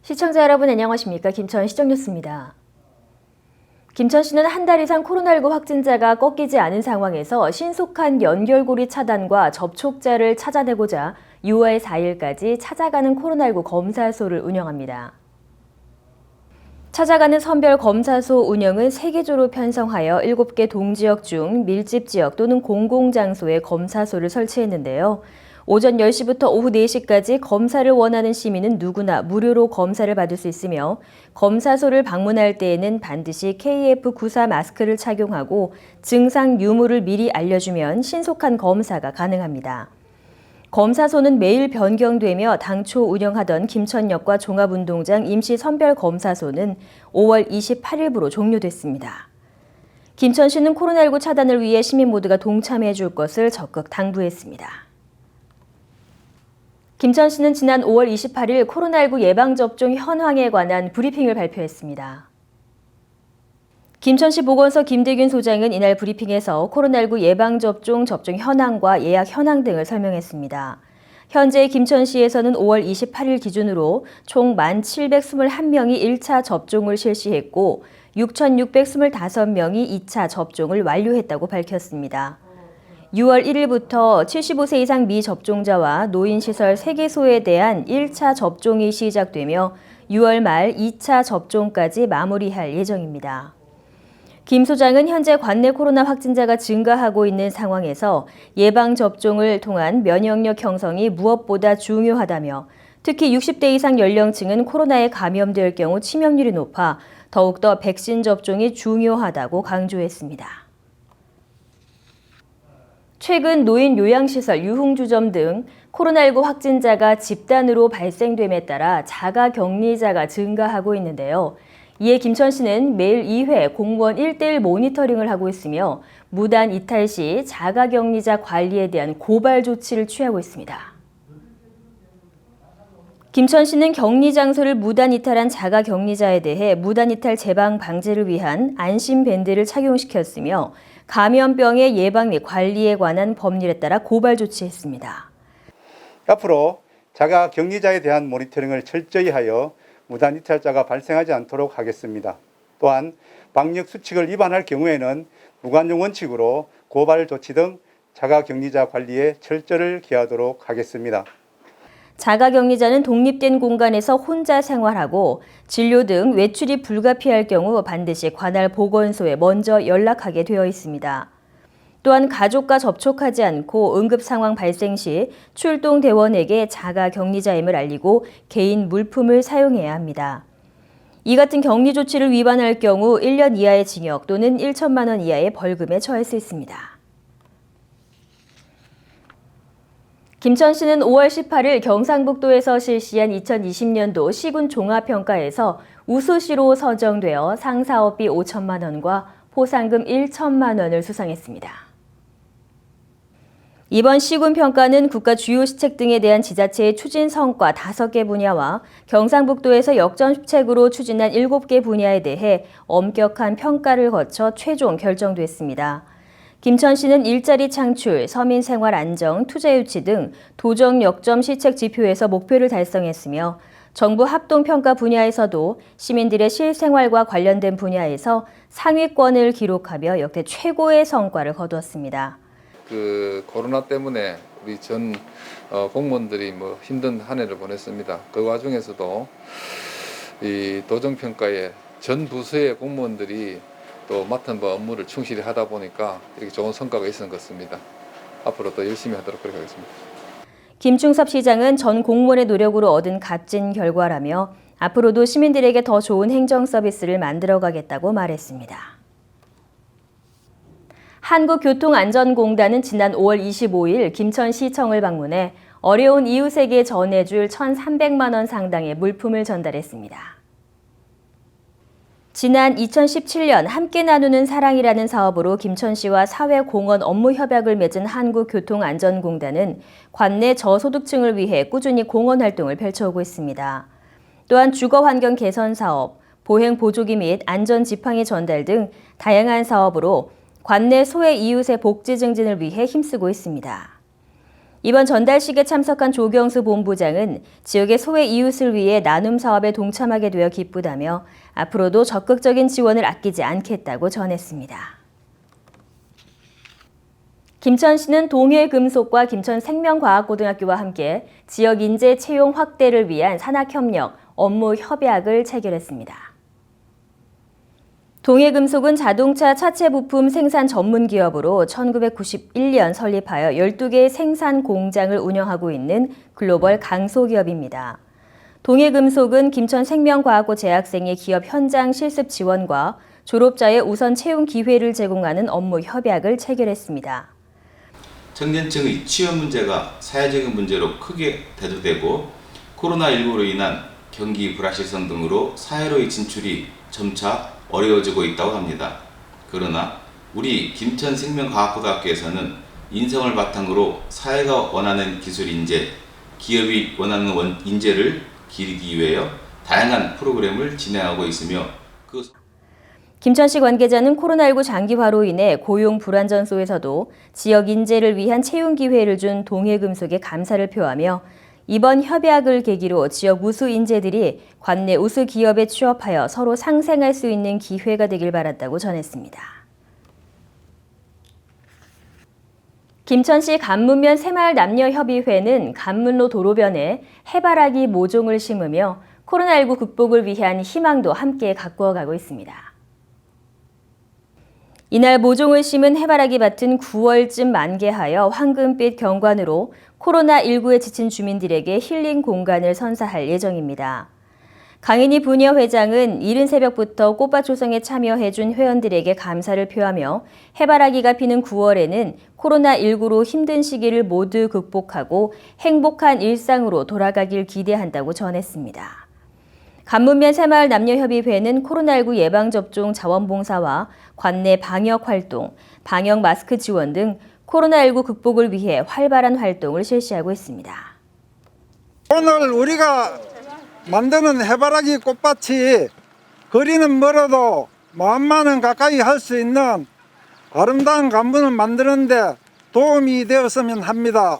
시청자 여러분 안녕하십니까? 김천시정뉴스입니다. 김천시는 한 달 이상 코로나19 확진자가 꺾이지 않은 상황에서 신속한 연결고리 차단과 접촉자를 찾아내고자 6월 4일까지 찾아가는 코로나19 검사소를 운영합니다. 찾아가는 선별 검사소 운영은 3개조로 편성하여 7개 동지역 중 밀집지역 또는 공공장소에 검사소를 설치했는데요. 오전 10시부터 오후 4시까지 검사를 원하는 시민은 누구나 무료로 검사를 받을 수 있으며 검사소를 방문할 때에는 반드시 KF94 마스크를 착용하고 증상 유무를 미리 알려주면 신속한 검사가 가능합니다. 검사소는 매일 변경되며 당초 운영하던 김천역과 종합운동장 임시선별검사소는 5월 28일부로 종료됐습니다. 김천시는 코로나19 차단을 위해 시민 모두가 동참해 줄 것을 적극 당부했습니다. 김천시는 지난 5월 28일 코로나19 예방접종 현황에 관한 브리핑을 발표했습니다. 김천시 보건소 김대균 소장은 이날 브리핑에서 코로나19 예방접종 접종 현황과 예약 현황 등을 설명했습니다. 현재 김천시에서는 5월 28일 기준으로 총 1,721명이 1차 접종을 실시했고 6,625명이 2차 접종을 완료했다고 밝혔습니다. 6월 1일부터 75세 이상 미접종자와 노인시설 3개소에 대한 1차 접종이 시작되며 6월 말 2차 접종까지 마무리할 예정입니다. 김 소장은 현재 관내 코로나 확진자가 증가하고 있는 상황에서 예방접종을 통한 면역력 형성이 무엇보다 중요하다며 특히 60대 이상 연령층은 코로나에 감염될 경우 치명률이 높아 더욱더 백신 접종이 중요하다고 강조했습니다. 최근 노인 요양시설, 유흥주점 등 코로나19 확진자가 집단으로 발생됨에 따라 자가격리자가 증가하고 있는데요. 이에 김천시는 매일 2회 공무원 1:1 모니터링을 하고 있으며 무단 이탈 시 자가격리자 관리에 대한 고발 조치를 취하고 있습니다. 김천시는 격리장소를 무단 이탈한 자가격리자에 대해 무단 이탈 재방 방지를 위한 안심밴드를 착용시켰으며 감염병의 예방 및 관리에 관한 법률에 따라 고발 조치했습니다. 앞으로 자가격리자에 대한 모니터링을 철저히 하여 무단 이탈자가 발생하지 않도록 하겠습니다. 또한 방역 수칙을 위반할 경우에는 무관용 원칙으로 고발 조치 등 자가격리자 관리에 철저를 기하도록 하겠습니다. 자가격리자는 독립된 공간에서 혼자 생활하고 진료 등 외출이 불가피할 경우 반드시 관할 보건소에 먼저 연락하게 되어 있습니다. 또한 가족과 접촉하지 않고 응급 상황 발생 시 출동 대원에게 자가격리자임을 알리고 개인 물품을 사용해야 합니다. 이 같은 격리 조치를 위반할 경우 1년 이하의 징역 또는 1천만 원 이하의 벌금에 처할 수 있습니다. 김천시는 5월 18일 경상북도에서 실시한 2020년도 시군 종합평가에서 우수시로 선정되어 상사업비 5천만 원과 포상금 1천만 원을 수상했습니다. 이번 시군 평가는 국가 주요 시책 등에 대한 지자체의 추진 성과 5개 분야와 경상북도에서 역전책으로 추진한 7개 분야에 대해 엄격한 평가를 거쳐 최종 결정됐습니다. 김천시는 일자리 창출, 서민 생활 안정, 투자 유치 등 도정 역점 시책 지표에서 목표를 달성했으며 정부 합동평가 분야에서도 시민들의 실생활과 관련된 분야에서 상위권을 기록하며 역대 최고의 성과를 거두었습니다. 코로나 때문에 우리 전 공무원들이 힘든 한 해를 보냈습니다. 그 와중에서도 이 도정평가에 전 부서의 공무원들이 또 맡은 업무를 충실히 하다 보니까 이렇게 좋은 성과가 있었던 것 같습니다. 앞으로 더 열심히 하도록 그렇게 하겠습니다. 김충섭 시장은 전 공무원의 노력으로 얻은 값진 결과라며 앞으로도 시민들에게 더 좋은 행정 서비스를 만들어가겠다고 말했습니다. 한국교통안전공단은 지난 5월 25일 김천시청을 방문해 어려운 이웃에게 전해줄 1,300만 원 상당의 물품을 전달했습니다. 지난 2017년 함께 나누는 사랑이라는 사업으로 김천시와 사회공헌 업무 협약을 맺은 한국교통안전공단은 관내 저소득층을 위해 꾸준히 공헌 활동을 펼쳐오고 있습니다. 또한 주거환경 개선 사업, 보행 보조기 및 안전 지팡이 전달 등 다양한 사업으로 관내 소외 이웃의 복지 증진을 위해 힘쓰고 있습니다. 이번 전달식에 참석한 조경수 본부장은 지역의 소외 이웃을 위해 나눔 사업에 동참하게 되어 기쁘다며 앞으로도 적극적인 지원을 아끼지 않겠다고 전했습니다. 김천시는 동해금속과 김천생명과학고등학교와 함께 지역 인재 채용 확대를 위한 산학협력, 업무 협약을 체결했습니다. 동해금속은 자동차 차체 부품 생산 전문 기업으로 1991년 설립하여 12개의 생산 공장을 운영하고 있는 글로벌 강소기업입니다. 동해금속은 김천생명과학고 재학생의 기업 현장 실습 지원과 졸업자의 우선 채용 기회를 제공하는 업무 협약을 체결했습니다. 청년층의 취업 문제가 사회적인 문제로 크게 대두되고 코로나19로 인한 경기 불확실성 등으로 사회로의 진출이 점차 어려워지고 있다고 합니다. 그러나 우리 김천생명과학고등학교에서는 인성을 바탕으로 사회가 원하는 기술 인재, 기업이 원하는 인재를 기르기 위하여 다양한 프로그램을 진행하고 있으며 김천시 관계자는 코로나19 장기화로 인해 고용 불안전 속에서도 지역 인재를 위한 채용 기회를 준 동해금속에 감사를 표하며 이번 협약을 계기로 지역 우수 인재들이 관내 우수 기업에 취업하여 서로 상생할 수 있는 기회가 되길 바란다고 전했습니다. 김천시 간문면 새마을 남녀협의회는 간문로 도로변에 해바라기 모종을 심으며 코로나19 극복을 위한 희망도 함께 가꾸어가고 있습니다. 이날 모종을 심은 해바라기 밭은 9월쯤 만개하여 황금빛 경관으로 코로나19에 지친 주민들에게 힐링 공간을 선사할 예정입니다. 강인희 부녀회장은 이른 새벽부터 꽃밭 조성에 참여해준 회원들에게 감사를 표하며 해바라기가 피는 9월에는 코로나19로 힘든 시기를 모두 극복하고 행복한 일상으로 돌아가길 기대한다고 전했습니다. 간문면 새마을 남녀협의회는 코로나19 예방접종 자원봉사와 관내 방역활동, 방역 마스크 지원 등 코로나19 극복을 위해 활발한 활동을 실시하고 있습니다. 오늘 우리가 만드는 해바라기 꽃밭이 거리는 멀어도 마음만은 가까이 할 수 있는 아름다운 간문을 만드는 데 도움이 되었으면 합니다.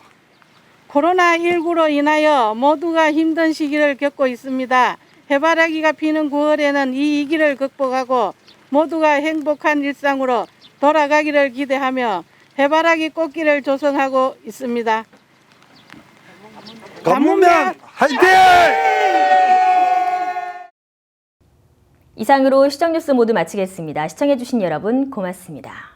코로나19로 인하여 모두가 힘든 시기를 겪고 있습니다. 해바라기가 피는 9월에는 이 위기를 극복하고 모두가 행복한 일상으로 돌아가기를 기대하며 해바라기 꽃길을 조성하고 있습니다. 간문면 화이팅! 이상으로 시정뉴스 모두 마치겠습니다. 시청해주신 여러분 고맙습니다.